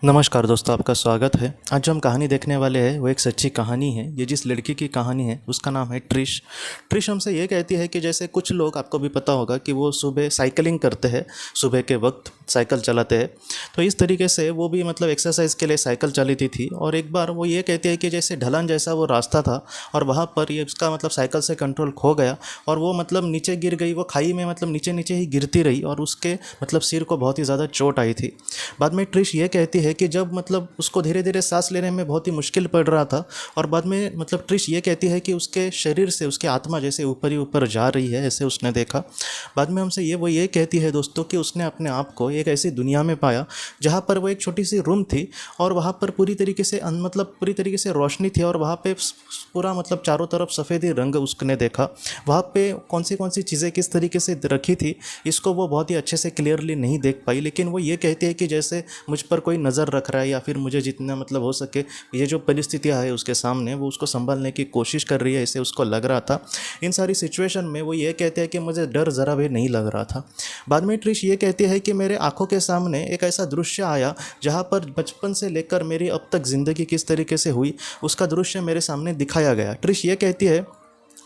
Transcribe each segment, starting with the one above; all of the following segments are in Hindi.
नमस्कार दोस्तों, आपका स्वागत है। आज जो हम कहानी देखने वाले हैं वो एक सच्ची कहानी है। ये जिस लड़की की कहानी है उसका नाम है ट्रिश। ट्रिश हमसे ये कहती है कि जैसे कुछ लोग, आपको भी पता होगा कि वो सुबह साइकिलिंग करते हैं, सुबह के वक्त साइकिल चलाते हैं। तो इस तरीके से वो भी मतलब एक्सरसाइज के लिए साइकिल चलाती थी। और एक बार वो ये कहती है कि जैसे ढलान जैसा वो रास्ता था और वहाँ पर ये उसका मतलब साइकिल से कंट्रोल खो गया और वो मतलब नीचे गिर गई। वो खाई में मतलब नीचे नीचे ही गिरती रही और उसके मतलब सिर को बहुत ही ज़्यादा चोट आई थी। बाद में ट्रिश ये कहती है कि जब मतलब उसको धीरे धीरे सांस लेने में बहुत ही मुश्किल पड़ रहा था और बाद में मतलब ट्रिश ये कहती है कि उसके शरीर से उसकी आत्मा जैसे ऊपर ही ऊपर जा रही है, ऐसे उसने देखा। बाद में हमसे ये कहती है दोस्तों कि उसने अपने आप को एक ऐसी दुनिया में पाया जहाँ पर वो एक छोटी सी रूम थी और वहाँ पर पूरी तरीके से रोशनी थी और वहाँ पे पूरा मतलब चारों तरफ सफ़ेद ही रंग उसने देखा। वहाँ पे कौन सी चीज़ें किस तरीके से रखी थी इसको वो बहुत ही अच्छे से क्लियरली नहीं देख पाई, लेकिन वो ये कहती है कि जैसे मुझ पर कोई नज़र रख रहा है या फिर मुझे जितना मतलब हो सके ये जो परिस्थितियाँ है उसके सामने वो उसको संभालने की कोशिश कर रही है, ऐसे उसको लग रहा था। इन सारी सिचुएशन में वो ये कहते हैं कि मुझे डर ज़रा भी नहीं लग रहा था। बाद में ट्रिश ये कहती है कि मेरे आंखों के सामने एक ऐसा दृश्य आया जहाँ पर बचपन से लेकर मेरी अब तक ज़िंदगी किस तरीके से हुई उसका दृश्य मेरे सामने दिखाया गया। ट्रिश ये कहती है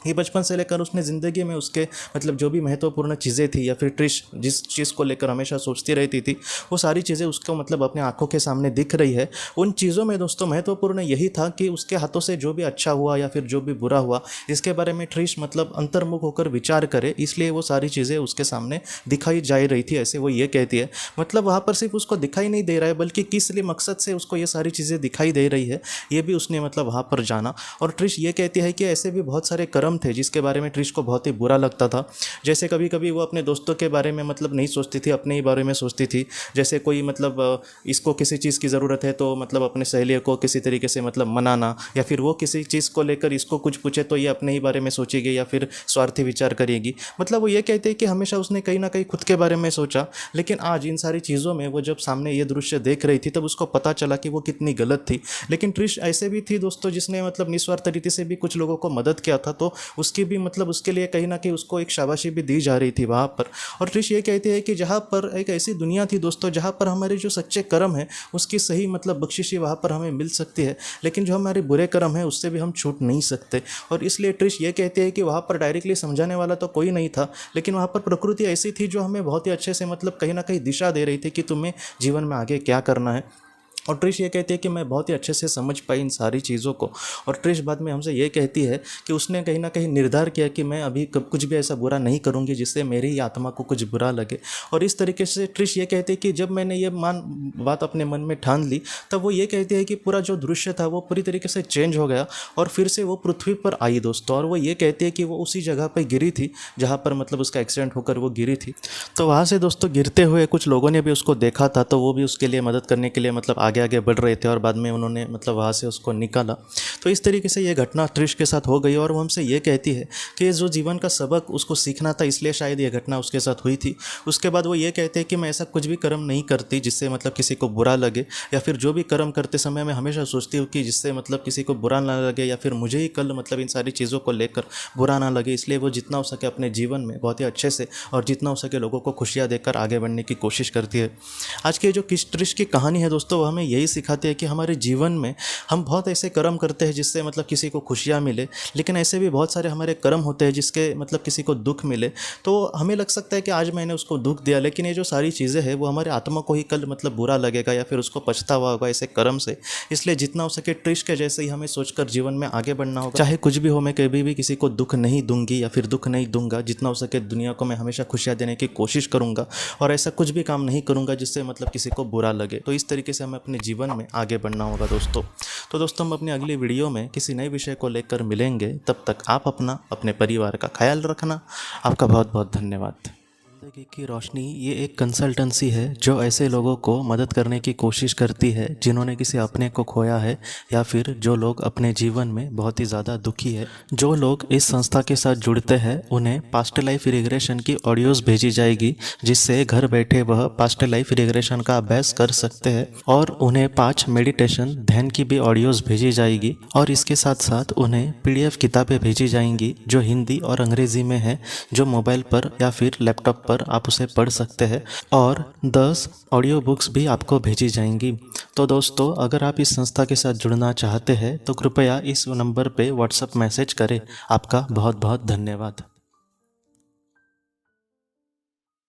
कि बचपन से लेकर उसने ज़िंदगी में उसके मतलब जो भी महत्वपूर्ण चीज़ें थी या फिर ट्रिश जिस चीज़ को लेकर हमेशा सोचती रहती थी वो सारी चीज़ें उसको मतलब अपने आंखों के सामने दिख रही है। उन चीज़ों में दोस्तों महत्वपूर्ण यही था कि उसके हाथों से जो भी अच्छा हुआ या फिर जो भी बुरा हुआ इसके बारे में ट्रिश मतलब अंतर्मुख होकर विचार करे, इसलिए वो सारी चीज़ें उसके सामने दिखाई जा रही थी, ऐसे वो ये कहती है। मतलब वहाँ पर सिर्फ उसको दिखाई नहीं दे रहा है बल्कि किस लिए मकसद से उसको ये सारी चीज़ें दिखाई दे रही है ये भी उसने मतलब वहाँ पर जाना। और ट्रिश ये कहती है कि ऐसे भी बहुत सारे कर्म थे जिसके बारे में ट्रिश को बहुत ही बुरा लगता था। जैसे कभी कभी वो अपने दोस्तों के बारे में मतलब नहीं सोचती थी, अपने ही बारे में सोचती थी। जैसे कोई मतलब इसको किसी चीज़ की ज़रूरत है तो मतलब अपने सहेलियों को किसी तरीके से मतलब मनाना, या फिर वो किसी चीज़ को लेकर इसको कुछ पूछे तो ये अपने ही बारे में सोचेगी या फिर स्वार्थी विचार करेगी। मतलब वो ये कहते हैं कि हमेशा उसने कहीं ना कहीं खुद के बारे में सोचा, लेकिन आज इन सारी चीज़ों में वो जब सामने ये दृश्य देख रही थी तब उसको पता चला कि वो कितनी गलत थी। लेकिन ट्रिश ऐसे भी थी दोस्तों जिसने मतलब निस्वार्थ रीति से भी कुछ लोगों को मदद किया था, तो उसकी भी मतलब उसके लिए कहीं ना कहीं उसको एक शाबाशी भी दी जा रही थी वहाँ पर। और ट्रिश ये कहती है कि जहाँ पर एक ऐसी दुनिया थी दोस्तों जहाँ पर हमारे जो सच्चे कर्म है उसकी सही मतलब बख्शिश वहाँ पर हमें मिल सकती है, लेकिन जो हमारे बुरे कर्म है उससे भी हम छूट नहीं सकते। और इसलिए ट्रिश ये कहती है कि वहाँ पर डायरेक्टली समझाने वाला तो कोई नहीं था, लेकिन वहाँ पर प्रकृति ऐसी थी जो हमें बहुत ही अच्छे से मतलब कहीं ना कहीं दिशा दे रही थी कि तुम्हें जीवन में आगे क्या करना है। और ट्रिश ये कहती है कि मैं बहुत ही अच्छे से समझ पाई इन सारी चीज़ों को। और ट्रिश बाद में हमसे ये कहती है कि उसने कहीं ना कहीं निर्धार किया कि मैं अभी कब कुछ भी ऐसा बुरा नहीं करूँगी जिससे मेरी ही आत्मा को कुछ बुरा लगे। और इस तरीके से ट्रिश ये कहती है कि जब मैंने ये बात अपने मन में ठान ली तब वो ये कहती है कि पूरा जो दृश्य था वो पूरी तरीके से चेंज हो गया और फिर से वो पृथ्वी पर आई दोस्तों। और वो ये कहती है कि वो उसी जगह पर गिरी थी जहाँ पर मतलब उसका एक्सीडेंट होकर वो गिरी थी। तो वहाँ से दोस्तों गिरते हुए कुछ लोगों ने भी उसको देखा था, तो वो भी उसके लिए मदद करने के लिए मतलब आगे आगे बढ़ रहे थे और बाद में उन्होंने मतलब वहाँ से उसको निकाला। तो इस तरीके से ये घटना ट्रिश के साथ हो गई और वो हमसे ये कहती है कि जो जीवन का सबक उसको सीखना था इसलिए शायद ये घटना उसके साथ हुई थी। उसके बाद वो ये कहते हैं कि मैं ऐसा कुछ भी कर्म नहीं करती जिससे मतलब किसी को बुरा लगे, या फिर जो भी कर्म करते समय मैं हमेशा सोचती हूँ कि जिससे मतलब किसी को बुरा ना लगे या फिर मुझे ही कल मतलब इन सारी चीज़ों को लेकर बुरा ना लगे। इसलिए वो जितना हो सके अपने जीवन में बहुत ही अच्छे से और जितना हो सके लोगों को खुशियाँ देकर आगे बढ़ने की कोशिश करती है। आज की जो ट्रिश की कहानी है दोस्तों वो हमें यही सिखाती है कि हमारे जीवन में हम बहुत ऐसे कर्म करते हैं जिससे मतलब किसी को खुशियाँ मिले, लेकिन ऐसे भी बहुत सारे हमारे कर्म होते हैं जिसके मतलब किसी को दुख मिले। तो हमें लग सकता है कि आज मैंने उसको दुख दिया, लेकिन ये जो सारी चीज़ें हैं वो हमारे आत्मा को ही कल मतलब बुरा लगेगा या फिर उसको पछतावा होगा ऐसे कर्म से। इसलिए जितना हो सके ट्रिश के जैसे ही हमें सोचकर जीवन में आगे बढ़ना होगा। चाहे कुछ भी हो, मैं कभी भी किसी को दुख नहीं दूंगी या फिर दुख नहीं दूंगा। जितना हो सके दुनिया को मैं हमेशा खुशियाँ देने की कोशिश करूँगा और ऐसा कुछ भी काम नहीं करूँगा जिससे मतलब किसी को बुरा लगे। तो इस तरीके से हमें अपने जीवन में आगे बढ़ना होगा दोस्तों। तो दोस्तों हम अपनी अगली वीडियो में किसी नए विषय को लेकर मिलेंगे। तब तक आप अपने परिवार का ख्याल रखना। आपका बहुत बहुत धन्यवाद। ज़िंदगी की रोशनी ये एक कंसल्टेंसी है जो ऐसे लोगों को मदद करने की कोशिश करती है जिन्होंने किसी अपने को खोया है या फिर जो लोग अपने जीवन में बहुत ही ज़्यादा दुखी है। जो लोग इस संस्था के साथ जुड़ते हैं उन्हें पास्ट लाइफ रिग्रेशन की ऑडियोज़ भेजी जाएगी, जिससे घर बैठे वह पास्ट लाइफ रिग्रेशन का अभ्यास कर सकते हैं। और उन्हें 5 मेडिटेशन ध्यान की भी ऑडियोज़ भेजी जाएगी और इसके साथ साथ उन्हें PDF किताबें भेजी जाएंगी जो हिंदी और अंग्रेज़ी में है, जो मोबाइल पर या फिर लैपटॉप पर आप उसे पढ़ सकते हैं। और 10 ऑडियो बुक्स भी आपको भेजी जाएंगी। तो दोस्तों, अगर आप इस संस्था के साथ जुड़ना चाहते हैं तो कृपया इस नंबर पे व्हाट्सएप मैसेज करें। आपका बहुत बहुत धन्यवाद।